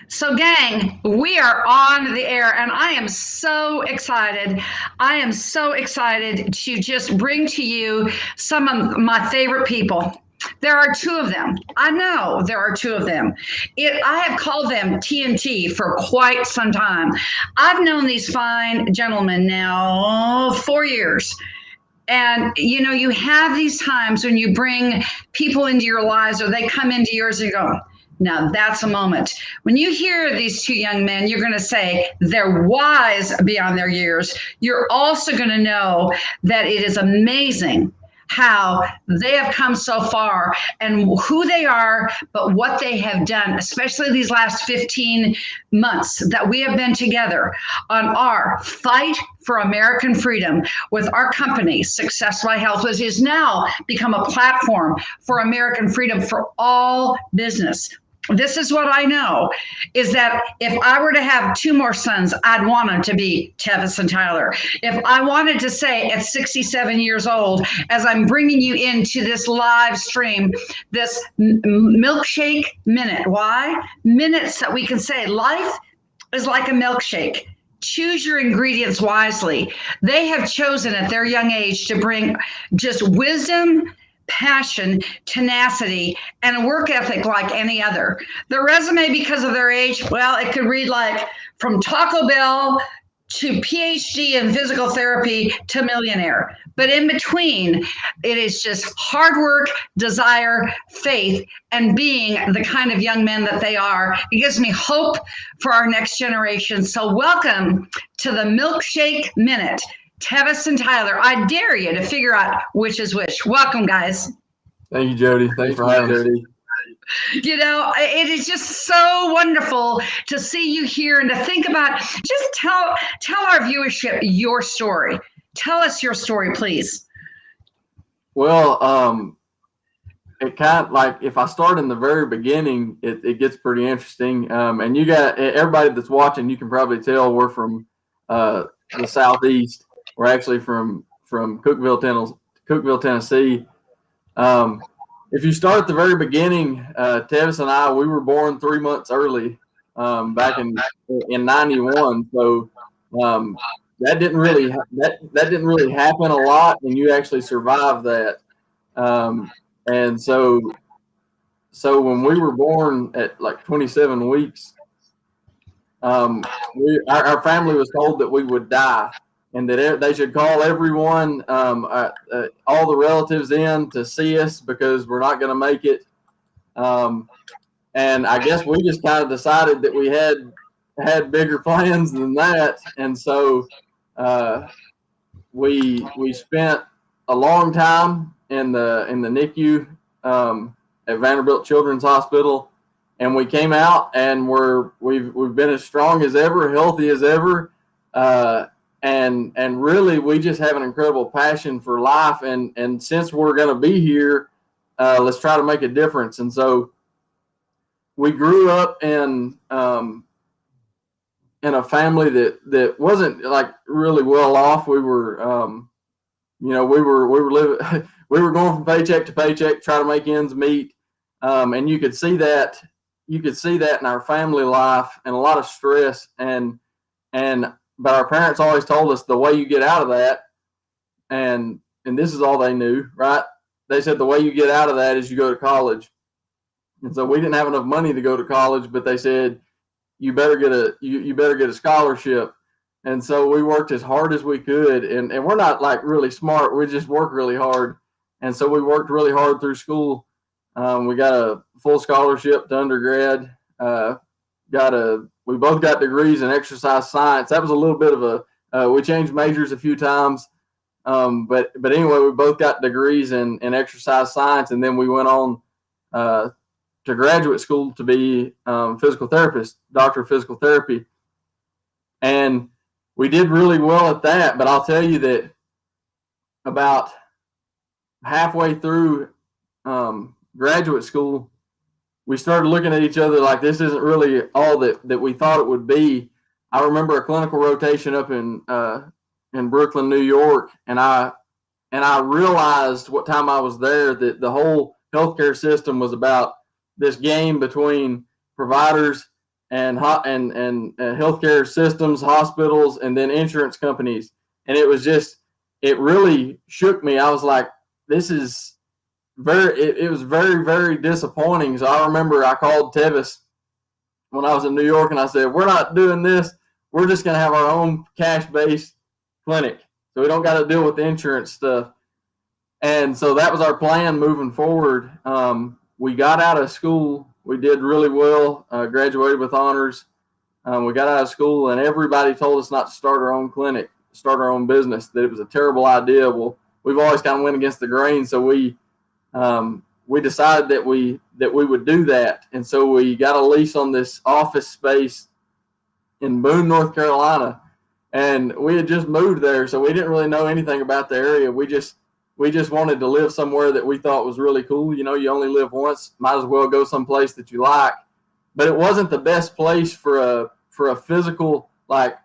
So, gang, we are on the air, and I am so excited. I am so excited to just bring to you some of my favorite people. There are two of them. I know there are two of them. I have called them TNT for quite some time. I've known these fine gentlemen now 4 years. And you have these times when you bring people into your lives or they come into yours and you go, now that's a moment. When you hear these two young men, you're going to say they're wise beyond their years. You're also going to know that it is amazing how they have come so far and who they are, but what they have done, especially these last 15 months that we have been together on our fight for American freedom with our company, Success by Health, which has now become a platform for American freedom for all business. This is what I know is that if I were to have two more sons, I'd want them to be Tevis and Tyler. If I wanted to say at 67 years old, as I'm bringing you into this live stream, this milkshake minute, why? Minutes that we can say life is like a milkshake. Choose your ingredients wisely. They have chosen at their young age to bring just wisdom, passion, tenacity, and a work ethic like any other. The resume, because of their age, well, it could read like from Taco Bell to PhD in physical therapy to millionaire. But in between, it is just hard work, desire, faith, and being the kind of young men that they are. It gives me hope for our next generation. So welcome to the Milkshake Minute. Tevis and Tyler, I dare you to figure out which is which. Welcome, guys. Thank you, Jody. Thanks for having us. It is just so wonderful to see you here and to think about. Just tell our viewership your story. Tell us your story, please. Well, it kind of like if I start in the very beginning, it gets pretty interesting. And you got everybody that's watching. You can probably tell we're from the Southeast. We're actually from Cookeville, Tennessee. If you start at the very beginning, Tevis and I, we were born 3 months early back in '91. So that didn't really happen a lot, and you actually survived that. And so when we were born at like 27 weeks, our family was told that we would die. And that they should call everyone, all the relatives in to see us because we're not going to make it. And I guess we just kind of decided that we had bigger plans than that. And so we spent a long time in the NICU at Vanderbilt Children's Hospital, and we came out and we've been as strong as ever, healthy as ever. And really, we just have an incredible passion for life. And since we're going to be here, let's try to make a difference. And so we grew up in a family that wasn't like really well off. We were, we were living, we were going from paycheck to paycheck, trying to make ends meet. And you could see that in our family life and a lot of stress but our parents always told us the way you get out of that, and this is all they knew, right? They said the way you get out of that is you go to college. And so we didn't have enough money to go to college, but they said you better get a scholarship. And so we worked as hard as we could, and we're not like really smart. We just work really hard. And so we worked really hard through school. We got a full scholarship to undergrad. We both got degrees in exercise science. That was a little bit of we changed majors a few times. But anyway, we both got degrees in exercise science. And then we went on to graduate school to be physical therapist, doctor of physical therapy. And we did really well at that. But I'll tell you that about halfway through graduate school, we started looking at each other like this isn't really all that we thought it would be. I remember a clinical rotation up in Brooklyn, New York, and I realized what time I was there that the whole healthcare system was about this game between providers healthcare systems, hospitals, and then insurance companies. And it really shook me. I was like, this is it was very, very disappointing. So I remember I called Tevis when I was in New York and I said, we're not doing this. We're just going to have our own cash-based clinic. So we don't got to deal with the insurance stuff. And so that was our plan moving forward. We got out of school. We did really well, graduated with honors. We got out of school and everybody told us not to start our own clinic, start our own business, that it was a terrible idea. Well, we've always kind of went against the grain. So we decided that we would do that. And so we got a lease on this office space in Boone, North Carolina. And we had just moved there. So we didn't really know anything about the area. We just wanted to live somewhere that we thought was really cool. You know, you only live once, might as well go someplace that you like. But it wasn't the best place for a physical, like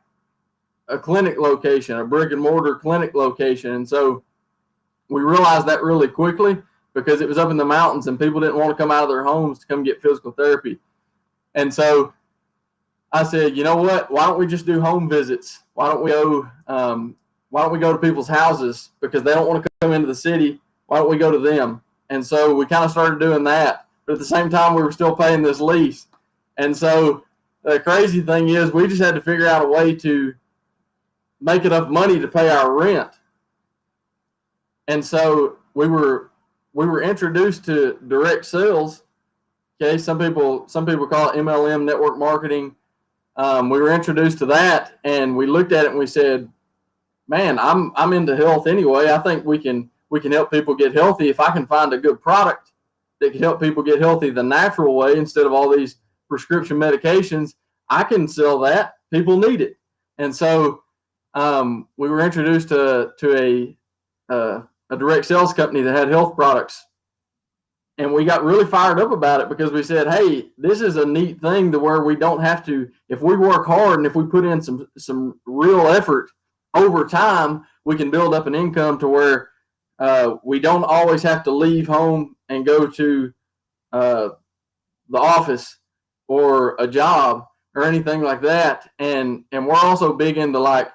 a clinic location, a brick and mortar clinic location. And so we realized that really quickly because it was up in the mountains and people didn't want to come out of their homes to come get physical therapy. And so I said, you know what, why don't we just do home visits? Why don't we go to people's houses because they don't want to come into the city? Why don't we go to them? And so we kind of started doing that. But at the same time, we were still paying this lease. And so the crazy thing is we just had to figure out a way to make enough money to pay our rent. And so we were introduced to direct sales. Okay, some people call it MLM, network marketing. We were introduced to that, and we looked at it and we said, man, I'm into health anyway. I think we can help people get healthy if I can find a good product that can help people get healthy the natural way instead of all these prescription medications. I can sell that. People need it. And so we were introduced to a direct sales company that had health products. And we got really fired up about it because we said, hey, this is a neat thing to where we don't have to, if we work hard and if we put in some real effort over time, we can build up an income to where we don't always have to leave home and go to the office or a job or anything like that. And we're also big into like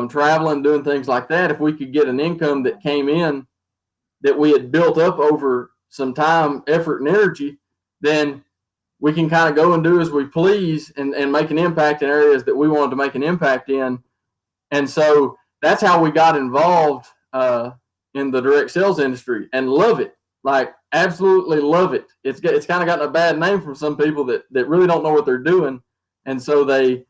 traveling, doing things like that. If we could get an income that came in that we had built up over some time, effort, and energy, then we can kind of go and do as we please and make an impact in areas that we wanted to make an impact in. And so that's how we got involved in the direct sales industry and love it, like absolutely love it. It's kind of gotten a bad name from some people that really don't know what they're doing. And so they